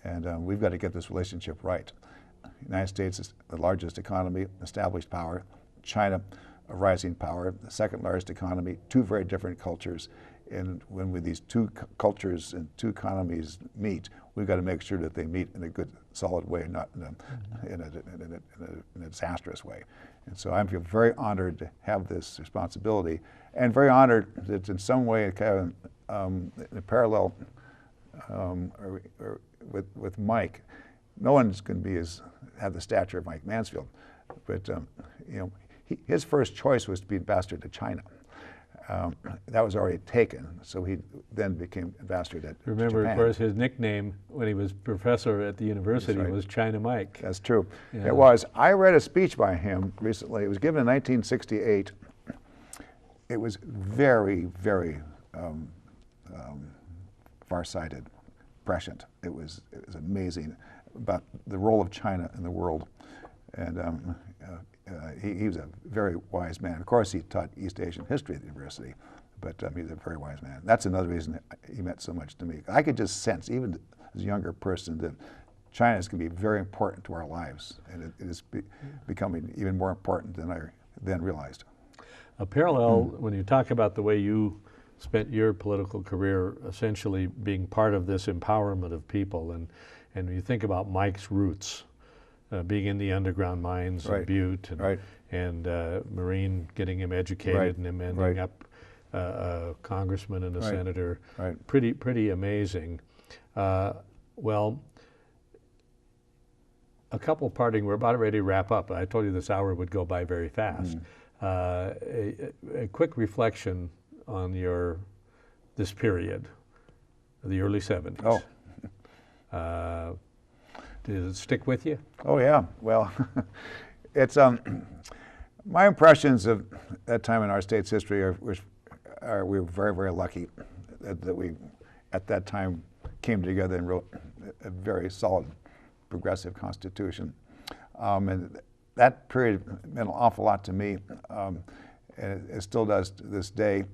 and we've got to get this relationship right. The United States is the largest economy, established power. China, a rising power, the second largest economy, two very different cultures. And when these two cultures and two economies meet, we've got to make sure that they meet in a good, solid way, not in a disastrous way. And so I feel very honored to have this responsibility, and very honored that in some way, kind of, in a parallel with Mike. No one's going to have the stature of Mike Mansfield, but you know, his first choice was to be ambassador to China. That was already taken, so he then became ambassador to Remember, Japan. of course, his nickname when he was professor at the university was China Mike. That's true. Yeah. It was. I read a speech by him recently. It was given in 1968. It was very, very far-sighted, prescient. It was amazing about the role of China in the world. And he was a very wise man. Of course, he taught East Asian history at the university, but he's a very wise man. That's another reason he meant so much to me. I could just sense, even as a younger person, that China is going to be very important to our lives, and it is becoming even more important than I then realized. A parallel, when you talk about the way you spent your political career essentially being part of this empowerment of people, and when you think about Mike's roots, being in the underground mines in Butte, and Marine getting him educated, and him ending up a congressman and a senator. Pretty amazing. Well, a couple parting, we're about ready to wrap up. I told you this hour would go by very fast. A quick reflection on this period, the early 70s. Does it stick with you? Oh yeah. Well, it's my impressions of that time in our state's history are we were very, very lucky that we at that time came together and wrote a very solid, progressive constitution, and that period meant an awful lot to me, and it still does to this day,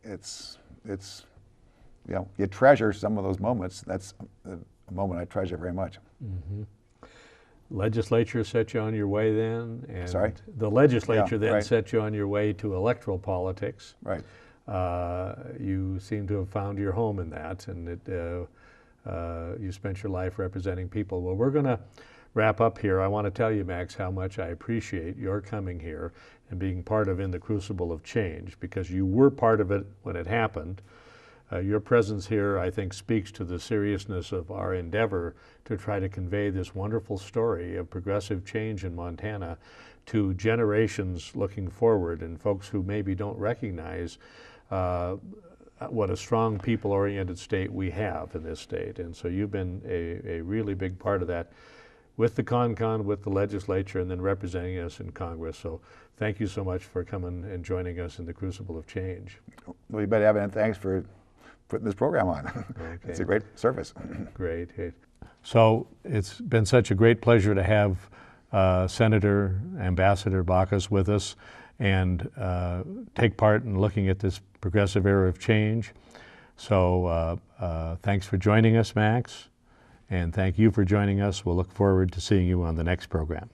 it's you know, you treasure some of those moments. That's a moment I treasure very much. Legislature set you on your way then, and Sorry? The legislature then set you on your way to electoral politics. You seem to have found your home in that, and you spent your life representing people. Well, we're going to wrap up here. I want to tell you, Max, how much I appreciate your coming here and being part of In the Crucible of Change, because you were part of it when it happened. Your presence here, I think, speaks to the seriousness of our endeavor to try to convey this wonderful story of progressive change in Montana to generations looking forward, and folks who maybe don't recognize what a strong people-oriented state we have in this state. And so you've been a really big part of that with the CONCON, with the legislature, and then representing us in Congress. So thank you so much for coming and joining us in the Crucible of Change. Well, you better have it, and thanks for putting this program on. Okay. It's a great service. Great. So it's been such a great pleasure to have Senator Ambassador Baucus with us and take part in looking at this progressive era of change. So thanks for joining us, Max, and thank you for joining us. We'll look forward to seeing you on the next program.